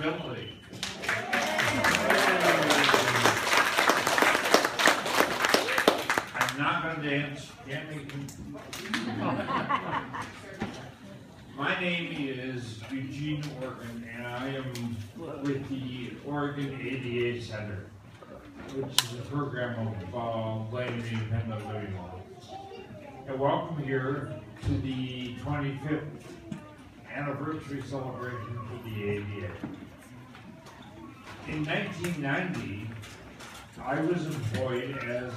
disability. I'm not going to dance. Can't make me. My name is Eugene Organ, and I am with the Oregon ADA Center, which is a program of light and independent living laws. And welcome here to the 25th anniversary celebration for the ADA. In 1990, I was employed as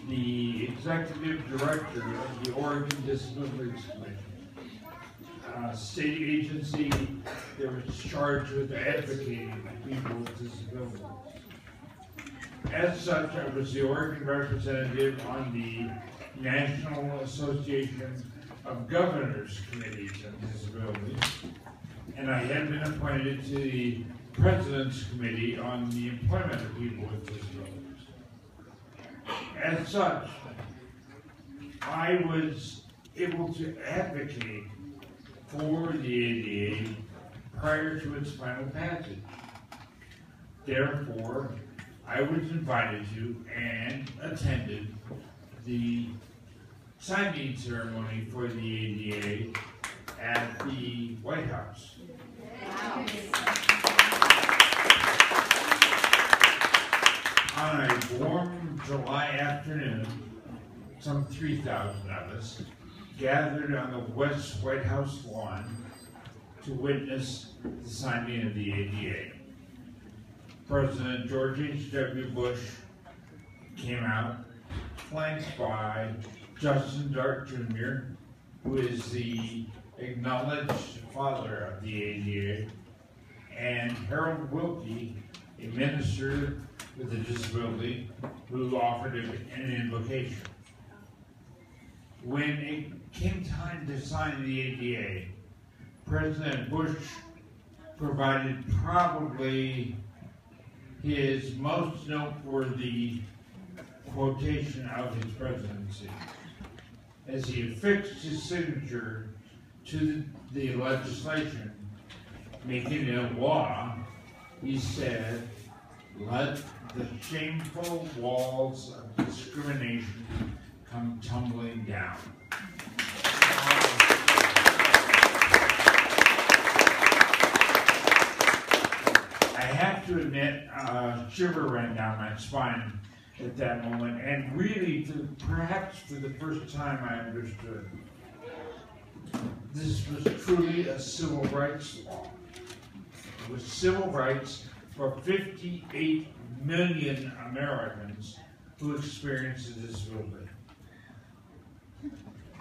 the executive director of the Oregon Disabilities Commission, a state agency that was charged with advocating for people with disabilities. As such, I was the Oregon representative on the National Association of Governors Committees on Disabilities, and I had been appointed to the President's Committee on the Employment of People with Disabilities. As such, I was able to advocate for the ADA prior to its final passage. Therefore, I was invited to and attended the signing ceremony for the ADA at the White House. Wow. On a warm July afternoon, some 3,000 of us gathered on the West White House lawn to witness the signing of the ADA. President George H.W. Bush came out, flanked by Justin Dart Jr., who is the acknowledged father of the ADA, and Harold Wilkie, a minister with a disability, who offered an invocation. When it came time to sign the ADA, President Bush provided probably his most noteworthy quotation of his presidency. As he affixed his signature to the legislation, making it a law, he said, "Let the shameful walls of discrimination come tumbling down." I have to admit, a shiver ran down my spine at that moment, and really, perhaps for the first time, I understood. This was truly a civil rights law. It was civil rights for 58 million Americans who experienced a disability.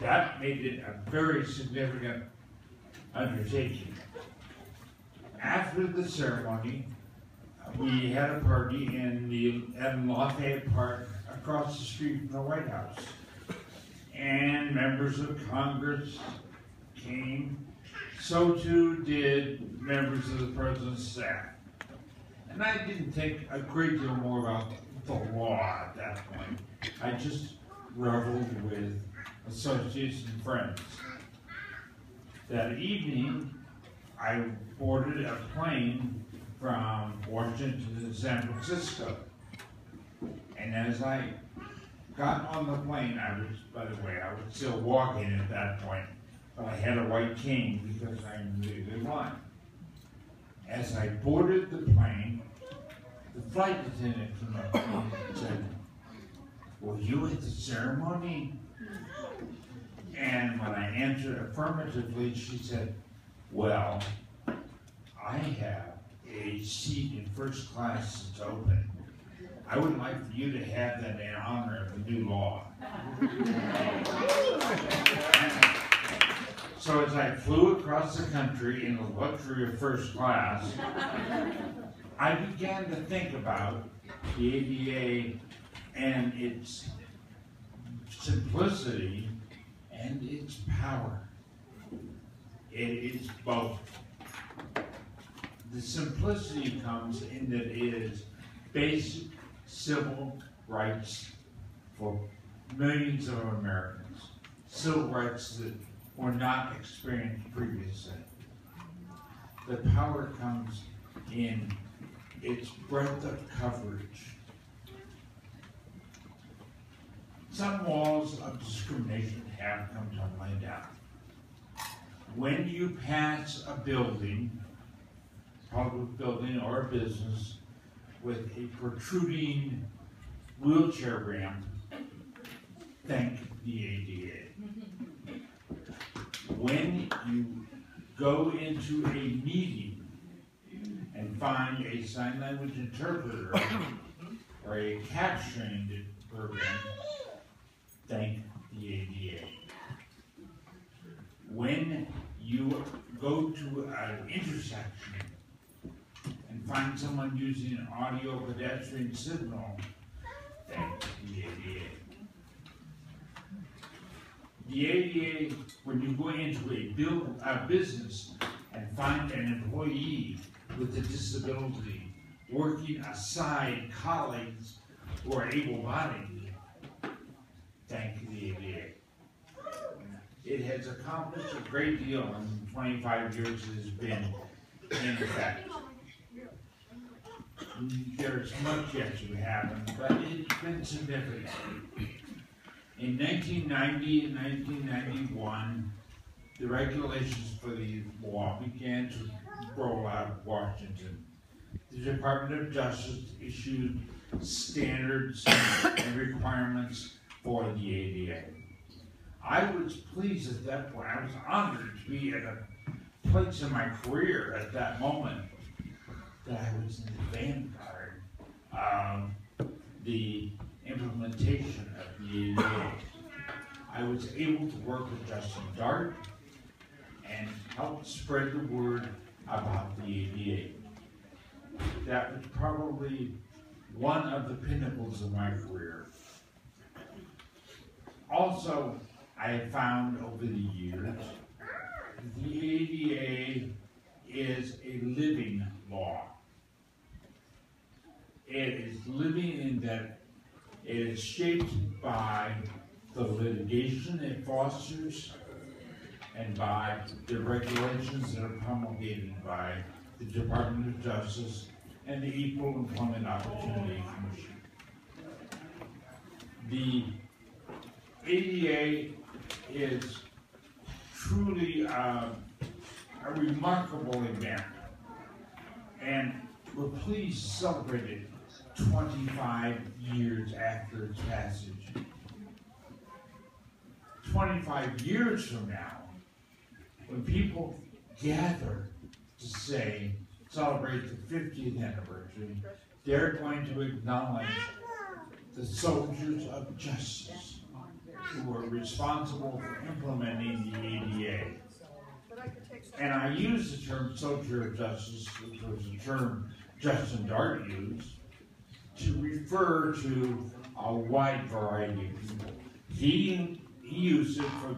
That made it a very significant undertaking. After the ceremony, we had a party in Lafayette Park across the street from the White House. And members of Congress came. So too did members of the President's staff. And I didn't think a great deal more about the law at that point. I just reveled with associates and friends. That evening, I boarded a plane from Washington to San Francisco. And as I got on the plane, by the way, I was still walking at that point, but I had a white cane because I knew the line. As I boarded the plane, the flight attendant came up to me and said, "Were you at the ceremony?" And when I answered affirmatively, she said, "Well, I have a seat in first class that's open. I would like for you to have that in honor of the new law." So as I flew across the country in the luxury of first class, I began to think about the ADA and its simplicity and its power. It is both. The simplicity comes in that it is basic civil rights for millions of Americans, civil rights that were not experienced previously. The power comes in its breadth of coverage. Some walls of discrimination have come tumbling down. When you pass a building, public building or a business, with a protruding wheelchair ramp, thank the ADA. When you go into a meeting and find a sign language interpreter or a captioning program, thank the ADA. When you go to an intersection and find someone using an audio pedestrian signal, thank the ADA. The ADA, when you go into a business and find an employee with a disability working aside colleagues who are able-bodied, thank the ADA. It has accomplished a great deal in 25 years it has been in effect. There's much yet to happen, but it's been significant. In 1990 and 1991, the regulations for the law began to roll out of Washington. The Department of Justice issued standards and requirements for the ADA. I was pleased at that point. I was honored to be at a place in my career at that moment that I was in the vanguard of the implementation of the ADA. I was able to work with Justin Dart and help spread the word about the ADA. That was probably one of the pinnacles of my career. Also, I have found over the years the ADA is a living law. It is living in that it is shaped by the litigation it fosters and by the regulations that are promulgated by the Department of Justice and the Equal Employment Opportunity Commission. The ADA is truly a remarkable event, and we're pleased to celebrate it 25 years after its passage. 25 years from now, when people gather to celebrate the 50th anniversary, they're going to acknowledge the soldiers of justice who are responsible for implementing the ADA. And I use the term soldier of justice, which was a term Justin Dart used, to refer to a wide variety of people. He used it for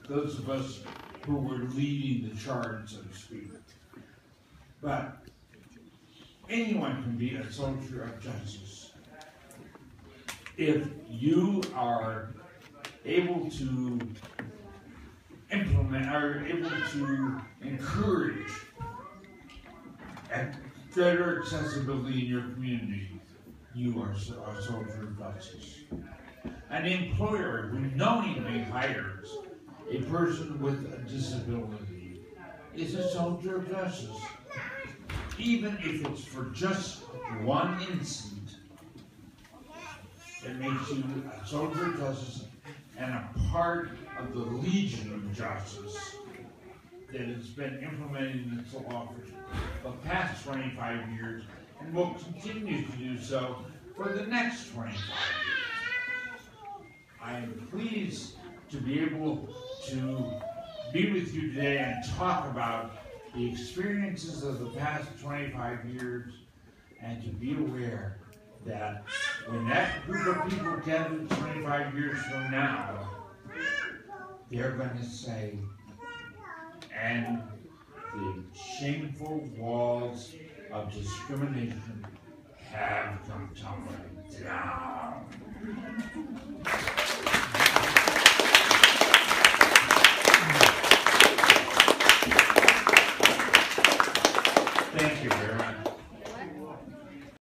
those of us who were leading the charge, so to speak. But anyone can be a soldier of justice if you are able to implement, are able to encourage greater accessibility in your community. You are a soldier of justice. An employer who knowingly hires a person with a disability is a soldier of justice. Even if it's for just one instant, it makes you a soldier of justice and a part of the legion of justice that has been implemented in this law for the past 25 years and will continue to do so for the next 25 years. I am pleased to be able to be with you today and talk about the experiences of the past 25 years and to be aware that when that group of people gather 25 years from now, they're going to say, and the shameful walls of discrimination have come tumbling down.